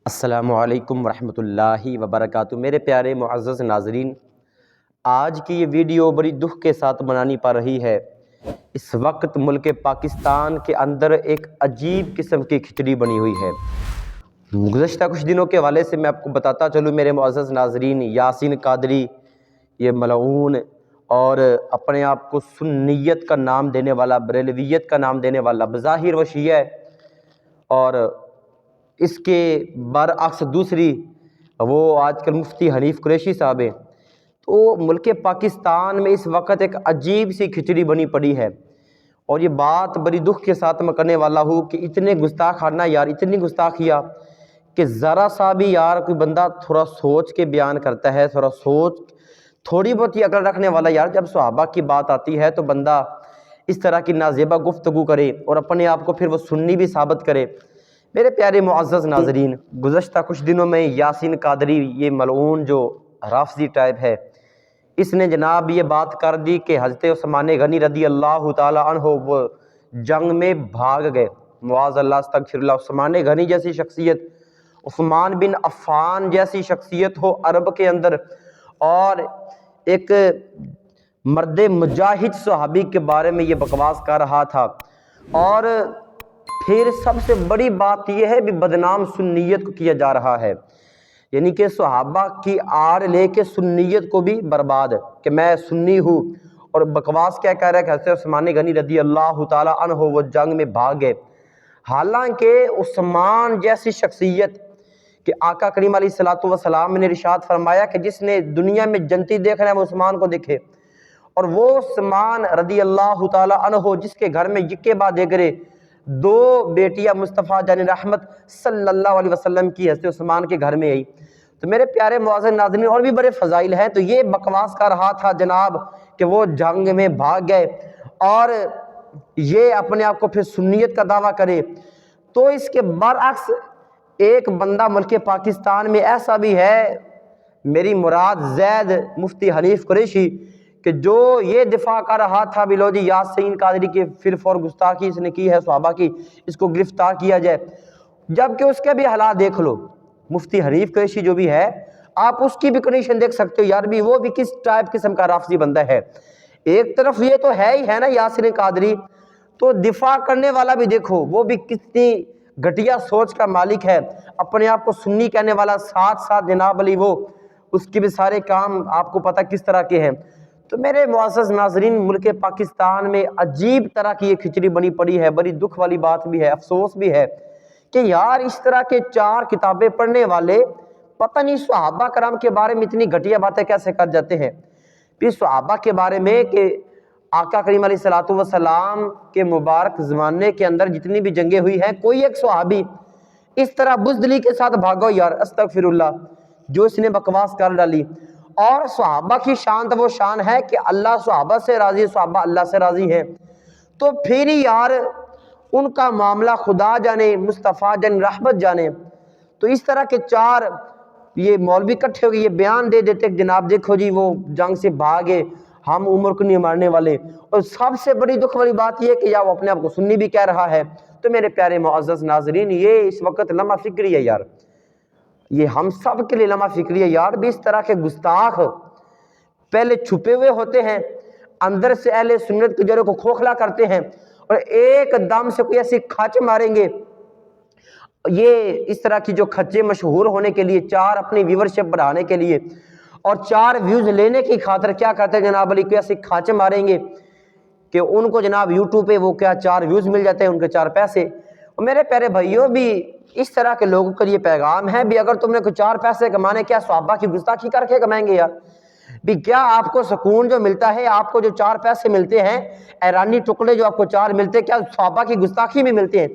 السلام علیکم ورحمۃ اللہ وبرکاتہ۔ میرے پیارے معزز ناظرین، آج کی یہ ویڈیو بڑی دکھ کے ساتھ بنانی پڑ رہی ہے۔ اس وقت ملک پاکستان کے اندر ایک عجیب قسم کی کھچڑی بنی ہوئی ہے۔ گزشتہ کچھ دنوں کے حوالے سے میں آپ کو بتاتا چلوں میرے معزز ناظرین، یاسین قادری یہ ملعون اور اپنے آپ کو سنیت کا نام دینے والا، بریلویت کا نام دینے والا، بظاہر وہ شیعہ ہے، اور اس کے برعکس دوسری وہ آج کل مفتی حنیف قریشی صاحب ہیں۔ تو ملک پاکستان میں اس وقت ایک عجیب سی کھچڑی بنی پڑی ہے، اور یہ بات بڑی دکھ کے ساتھ میں کرنے والا ہوں کہ اتنے گستاخانہ یار، اتنی گستاخیہ کہ ذرا سا بھی یار کوئی بندہ تھوڑا سوچ کے بیان کرتا ہے، تھوڑی بہت ہی عقل رکھنے والا یار، جب صحابہ کی بات آتی ہے تو بندہ اس طرح کی نازیبہ گفتگو کرے اور اپنے آپ کو پھر وہ سنی بھی ثابت کرے۔ میرے پیارے معزز ناظرین، گزشتہ کچھ دنوں میں یاسین قادری یہ ملعون جو رافضی ٹائپ ہے، اس نے جناب یہ بات کر دی کہ حضرت عثمان غنی رضی اللہ تعالی عنہ وہ جنگ میں بھاگ گئے۔ معاذ اللہ، استغفر اللہ۔ عثمان غنی جیسی شخصیت، عثمان بن عفان جیسی شخصیت ہو عرب کے اندر، اور ایک مرد مجاہد صحابی کے بارے میں یہ بکواس کر رہا تھا، اور پھر سب سے بڑی بات یہ ہے بھی بدنام سنیت کو کیا جا رہا ہے، یعنی کہ صحابہ کی آڑ لے کے سنیت کو بھی برباد، کہ میں سنی ہوں، اور بکواس کیا کہہ رہا ہے کہ حضرت عثمان غنی رضی اللہ تعالی عنہ وہ جنگ میں بھاگ گئے۔ حالانکہ عثمان جیسی شخصیت کہ آقا کریم علیہ الصلوۃ والسلام نے ارشاد فرمایا کہ جس نے دنیا میں جنتی دیکھنا ہے وہ عثمان کو دیکھے، اور وہ عثمان رضی اللہ تعالی عنہ جس کے گھر میں یکے بعد دیگرے دو بیٹیاں مصطفیٰ جان رحمت صلی اللہ علیہ وسلم کی حضرت عثمان کے گھر میں آئی۔ تو میرے پیارے معزز ناظرین، اور بھی بڑے فضائل ہیں، تو یہ بکواس کر رہا تھا جناب کہ وہ جنگ میں بھاگ گئے، اور یہ اپنے آپ کو پھر سنیت کا دعویٰ کرے۔ تو اس کے برعکس ایک بندہ ملک پاکستان میں ایسا بھی ہے، میری مراد زید مفتی حنیف قریشی، کہ جو یہ دفاع کر رہا تھا بھی لو جی یاسین قادری کی فرف اور گستاخی اس نے کی ہے صحابہ کی، اس کو گرفتار کیا جائے، جبکہ اس کے بھی حالات دیکھ لو۔ مفتی حنیف قریشی جو بھی ہے، آپ اس کی بھی کنڈیشن دیکھ سکتے ہو یار، بھی وہ بھی کس ٹائپ قسم کا رافضی بندہ ہے۔ ایک طرف یہ تو ہے ہی ہے نا یاسین قادری، تو دفاع کرنے والا بھی دیکھو وہ بھی کتنی گھٹیا سوچ کا مالک ہے، اپنے آپ کو سنی کہنے والا، ساتھ ساتھ جناب علی وہ اس کے بھی سارے کام آپ کو پتہ کس طرح کے ہیں۔ تو میرے معزز ناظرین، ملک پاکستان میں عجیب طرح کی یہ کھچڑی بنی پڑی ہے، بڑی دکھ والی بات بھی ہے، افسوس بھی ہے کہ یار اس طرح کے چار کتابیں پڑھنے والے پتہ نہیں صحابہ کرام کے بارے میں اتنی گھٹیا باتیں کیسے کر جاتے ہیں۔ پھر صحابہ کے بارے میں کہ آقا کریم علیہ الصلوۃ والسلام کے مبارک زمانے کے اندر جتنی بھی جنگیں ہوئی ہیں، کوئی ایک صحابی اس طرح بزدلی کے ساتھ بھاگو یار، استغفر اللہ، جو اس نے بکواس کر ڈالی۔ اور صحابہ کی شان تو وہ شان ہے کہ اللہ صحابہ سے راضی، صحابہ اللہ سے راضی ہیں، تو پھر ہی یار ان کا معاملہ خدا جانے، مصطفیٰ جان رحمت جانے۔ تو اس طرح کے چار یہ مولوی اکٹھے ہو گئے، یہ بیان دے دیتے کہ جناب دیکھو جی وہ جنگ سے بھاگے، ہم عمر کو نہیں مارنے والے، اور سب سے بڑی دکھ والی بات یہ کہ یا وہ اپنے آپ کو سنی بھی کہہ رہا ہے۔ تو میرے پیارے معزز ناظرین، یہ اس وقت لمحہ فکری ہے یار، یہ ہم سب کے لیے لمحہ فکری ہے یار، بھی اس طرح کے گستاخ پہلے چھپے ہوئے ہوتے ہیں، اندر سے اہل سنت کے جڑوں کو کھوکھلا کرتے ہیں، اور ایک دم سے کوئی ایسی کھچ ماریں گے۔ یہ اس طرح کی جو کھچے مشہور ہونے کے لیے، چار اپنی ویورشپ بڑھانے کے لیے اور چار ویوز لینے کی خاطر کیا کہتے ہیں جناب علی، کوئی ایسی کھانچے ماریں گے کہ ان کو جناب یوٹیوب پہ وہ کیا چار ویوز مل جاتے ہیں، ان کے چار پیسے۔ اور میرے پیارے بھائیوں، بھی اس طرح کے لوگوں کا یہ پیغام ہے بھی اگر تم نے کوئی چار پیسے کمانے، کیا صحابہ کی گستاخی کر کے کمائیں گے یار؟ بھی کیا آپ کو سکون جو ملتا ہے، آپ کو جو چار پیسے ملتے ہیں، ایرانی ٹکڑے جو آپ کو چار ملتے ہیں، کیا صحابہ کی گستاخی میں ملتے ہیں؟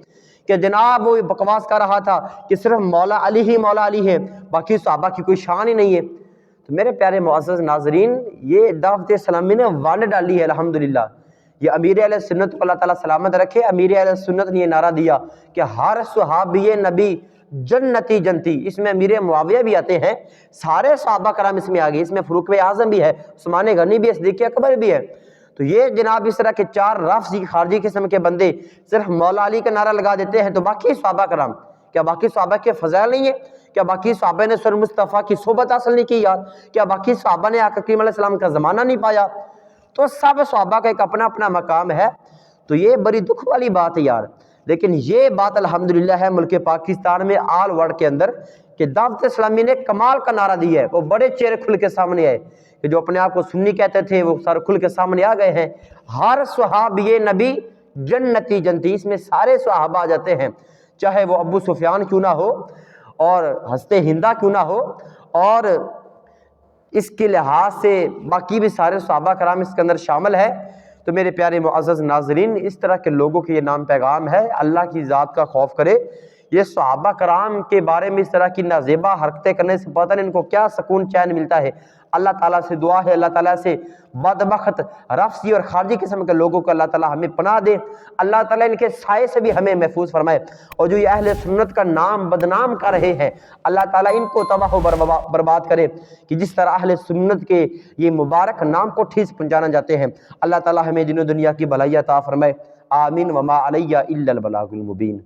کہ جناب وہ بکواس کر رہا تھا کہ صرف مولا علی ہی مولا علی ہے، باقی صحابہ کی کوئی شان ہی نہیں ہے۔ تو میرے پیارے معزز ناظرین، یہ دعوت اسلامی نے ونڈ ڈالی ہے الحمدللہ۔ یہ امیر اہل سنت کو اللہ تعالیٰ سلامت رکھے، امیر اہل سنت نے یہ نعرہ دیا کہ ہر صحابی نبی جنتی جنتی، اس میں امیر معاویہ بھی آتے ہیں، سارے صحابہ کرام اس میں آگئے، اس میں فاروق اعظم بھی ہے، عثمان غنی بھی ہے، صدیق اکبر بھی ہے۔ تو یہ جناب اس طرح کے چار رافضی خارجی قسم کے بندے صرف مولا علی کا نعرہ لگا دیتے ہیں، تو باقی صحابہ کرام، کیا باقی صحابہ کے فضائل نہیں ہے کیا باقی صحابہ نے سر مصطفیٰ کی صحبت حاصل نہیں کی یار؟ کیا باقی صحابہ نے آقا کریم علیہ السلام کا زمانہ نہیں پایا؟ تو سب صحابہ کا ایک اپنا اپنا مقام ہے، تو یہ بڑی دکھ والی بات ہے یار۔ لیکن یہ بات الحمدللہ ہے ملک پاکستان میں آل ورلڈ کے اندر کہ دعوت اسلامی نے کمال کا نعرہ دیا ہے، وہ بڑے چہرے کھل کے سامنے آئے کہ جو اپنے آپ کو سنی کہتے تھے وہ سارے کھل کے سامنے آ گئے ہیں۔ ہر صحابی نبی جنتی جنتی، اس میں سارے صحابہ آ جاتے ہیں، چاہے وہ ابو سفیان کیوں نہ ہو اور ہست ہندہ کیوں نہ ہو، اور اس کے لحاظ سے باقی بھی سارے صحابہ کرام اس کے اندر شامل ہے۔ تو میرے پیارے معزز ناظرین، اس طرح کے لوگوں کے یہ نام پیغام ہے، اللہ کی ذات کا خوف کرے۔ یہ صحابہ کرام کے بارے میں اس طرح کی نازیبا حرکتیں کرنے سے پتہ نہیں ان کو کیا سکون چین ملتا ہے۔ اللہ تعالیٰ سے دعا ہے، اللہ تعالیٰ سے بدبخت رفضی اور خارجی قسم کے لوگوں کو اللہ تعالیٰ ہمیں پناہ دے، اللہ تعالیٰ ان کے سائے سے بھی ہمیں محفوظ فرمائے، اور جو یہ اہل سنت کا نام بدنام کر رہے ہیں اللہ تعالیٰ ان کو تباہ و برباد کرے، کہ جس طرح اہل سنت کے یہ مبارک نام کو ٹھیس پہنچانا جاتے ہیں۔ اللہ تعالیٰ ہمیں دین و دنیا کی بھلائی عطا فرمائے، آمین۔ وما علیہ الا البلاغ المبین۔